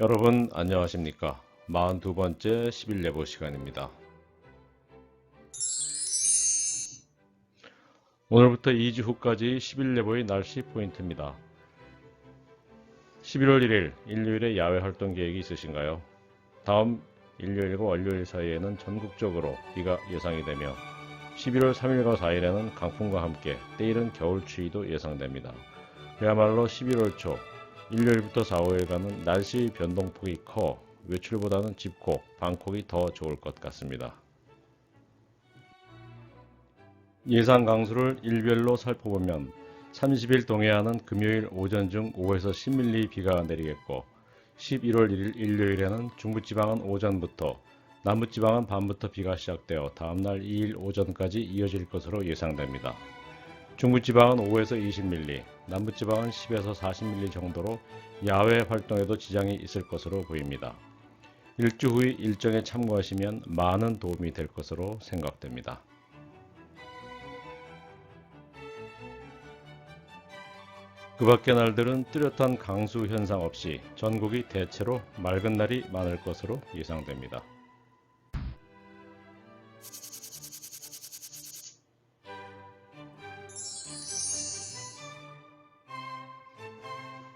여러분 안녕하십니까. 42번째 10일 예보 시간입니다. 오늘부터 2주 후까지 10일 예보의 날씨 포인트입니다. 11월 1일 일요일에 야외 활동 계획이 있으신가요? 다음 일요일과 월요일 사이에는 전국적으로 비가 예상이 되며 11월 3일과 4일에는 강풍과 함께 때이른 겨울 추위도 예상됩니다. 그야말로 11월 초 일요일부터 4, 5일간은 날씨 변동폭이 커 외출보다는 집콕, 방콕이 더 좋을 것 같습니다. 예상 강수를 일별로 살펴보면 30일 동해안은 금요일 오전 중 5에서 10mm 비가 내리겠고 11월 1일 일요일에는 중부지방은 오전부터 남부지방은 밤부터 비가 시작되어 다음날 2일 오전까지 이어질 것으로 예상됩니다. 중부지방은 5에서 20mm, 남부지방은 10에서 40mm 정도로 야외 활동에도 지장이 있을 것으로 보입니다. 일주 후의 일정에 참고하시면 많은 도움이 될 것으로 생각됩니다. 그 밖의 날들은 뚜렷한 강수 현상 없이 전국이 대체로 맑은 날이 많을 것으로 예상됩니다.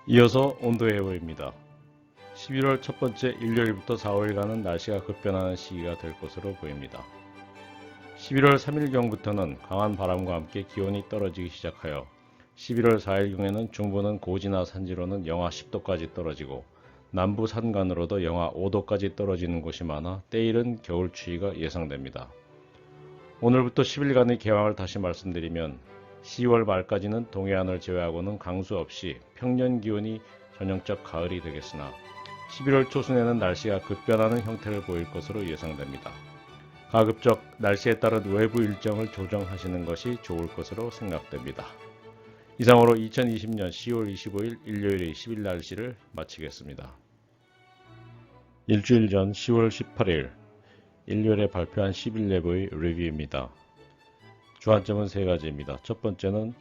이어서 온도 예보입니다. 11월 첫 번째 일요일부터 4, 5일간은 날씨가 급변하는 시기가 될 것으로 보입니다. 11월 3일경부터는 강한 바람과 함께 기온이 떨어지기 시작하여 11월 4일경에는 중부는 고지나 산지로는 영하 10도까지 떨어지고 남부 산간으로도 영하 5도까지 떨어지는 곳이 많아 때이른 겨울 추위가 예상됩니다. 오늘부터 10일간의 계획을 다시 말씀드리면 10월 말까지는 동해안을 제외하고는 강수 없이 평년 기온이 전형적 가을이 되겠으나 11월 초순에는 날씨가 급변하는 형태를 보일 것으로 예상됩니다. 가급적 날씨에 따른 외부 일정을 조정하시는 것이 좋을 것으로 생각됩니다. 이상으로 2020년 10월 25일 일요일의 10일 날씨를 마치겠습니다. 일주일 전 10월 18일 일요일에 발표한 10일 예보의 리뷰입니다. 주안점은 3가지입니다. 첫 번째는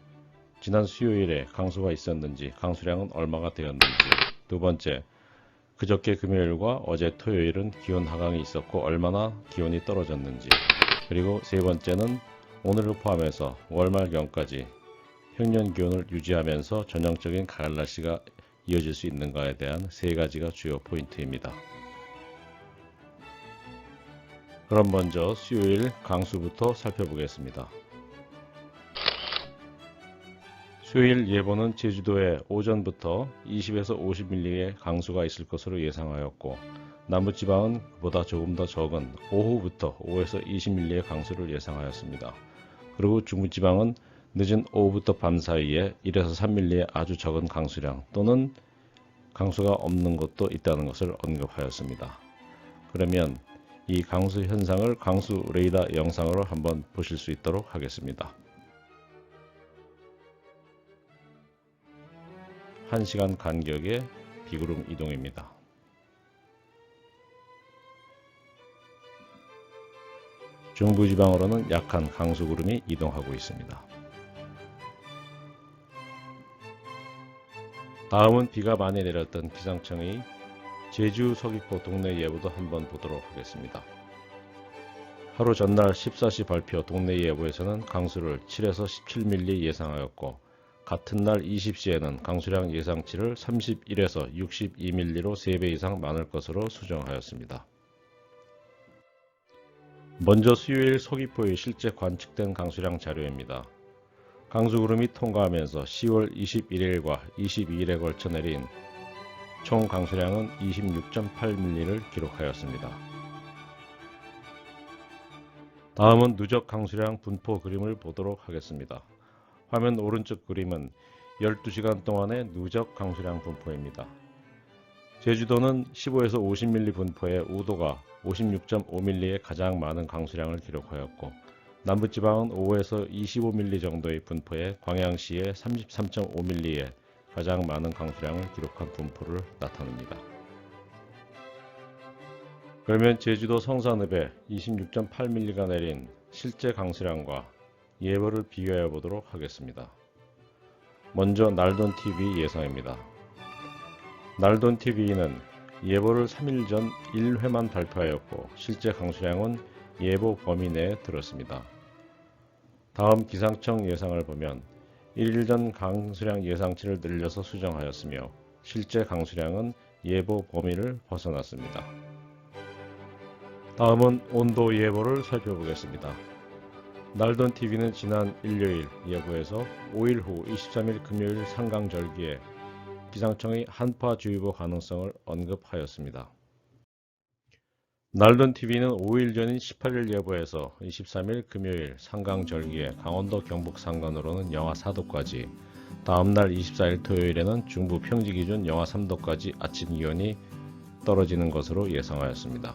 지난 수요일에 강수가 있었는지, 강수량은 얼마가 되었는지. 두 번째, 그저께 금요일과 어제 토요일은 기온 하강이 있었고 얼마나 기온이 떨어졌는지. 그리고 세 번째는 오늘을 포함해서 월말경까지 평년 기온을 유지하면서 전형적인 가을 날씨가 이어질 수 있는가에 대한 3가지가 주요 포인트입니다. 그럼 먼저 수요일 강수부터 살펴보겠습니다. 수요일 예보는 제주도에 오전부터 20에서 50mm의 강수가 있을 것으로 예상하였고 남부지방은 그보다 조금 더 적은 오후부터 5에서 20mm의 강수를 예상하였습니다. 그리고 중부지방은 늦은 오후부터 밤 사이에 1에서 3mm의 아주 적은 강수량 또는 강수가 없는 곳도 있다는 것을 언급하였습니다. 그러면 이 강수 현상을 강수 레이더 영상으로 한번 보실 수 있도록 하겠습니다. 1시간 간격의 비구름 이동입니다. 중부지방으로는 약한 강수구름이 이동하고 있습니다. 다음은 비가 많이 내렸던 기상청의 제주 서귀포 동네 예보도 한번 보도록 하겠습니다. 하루 전날 14시 발표 동네 예보에서는 강수를 7에서 17mm 예상하였고 같은 날 20시에는 강수량 예상치를 31에서 62mm로 3배 이상 많을 것으로 수정하였습니다. 먼저 수요일 서귀포의 실제 관측된 강수량 자료입니다. 강수구름이 통과하면서 10월 21일과 22일에 걸쳐 내린 총 강수량은 26.8mm를 기록하였습니다. 다음은 누적 강수량 분포 그림을 보도록 하겠습니다. 화면 오른쪽 그림은 12시간 동안의 누적 강수량 분포입니다. 제주도는 15에서 50mm 분포의 우도가 56.5mm의 가장 많은 강수량을 기록하였고 남부지방은 5에서 25mm 정도의 분포의 광양시의 33.5mm의 가장 많은 강수량을 기록한 분포를 나타냅니다. 그러면 제주도 성산읍에 26.8mm가 내린 실제 강수량과 예보를 비교해 보도록 하겠습니다. 먼저 날돈TV 예상입니다. 날돈TV는 예보를 3일 전 1회만 발표하였고 실제 강수량은 예보 범위 내에 들었습니다. 다음 기상청 예상을 보면 1일 전 강수량 예상치를 늘려서 수정하였으며 실제 강수량은 예보 범위를 벗어났습니다. 다음은 온도 예보를 살펴보겠습니다. 날돈TV는 지난 일요일 예보에서 5일 후 23일 금요일 상강절기에 기상청의 한파주의보 가능성을 언급하였습니다. 날돈TV는 5일 전인 18일 예보에서 23일 금요일 상강절기에 강원도 경북 산간으로는 영하 4도까지, 다음날 24일 토요일에는 중부 평지 기준 영하 3도까지 아침 기온이 떨어지는 것으로 예상하였습니다.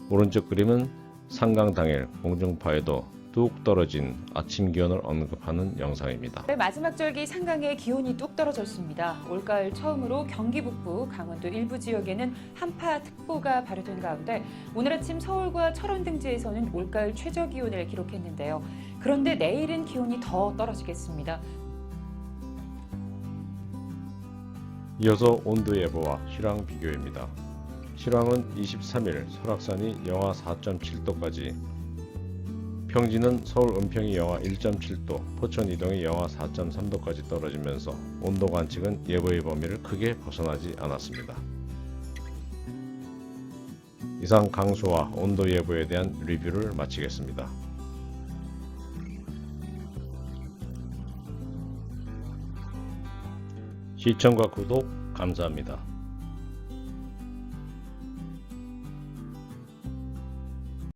오른쪽 그림은 상강 당일 공중파에도 뚝 떨어진 아침 기온을 언급하는 영상입니다. 마지막 절기 상강에 기온이 뚝 떨어졌습니다. 올가을 처음으로 경기 북부, 강원도 일부 지역에는 한파특보가 발효된 가운데 오늘 아침 서울과 철원 등지에서는 올가을 최저 기온을 기록했는데요. 그런데 내일은 기온이 더 떨어지겠습니다. 이어서 온도 예보와 실황 비교입니다. 실황은 23일 설악산이 영하 4.7도까지, 평지는 서울 은평이 영하 1.7도, 포천 이동이 영하 4.3도까지 떨어지면서 온도 관측은 예보의 범위를 크게 벗어나지 않았습니다. 이상 강수와 온도 예보에 대한 리뷰를 마치겠습니다. 시청과 구독 감사합니다.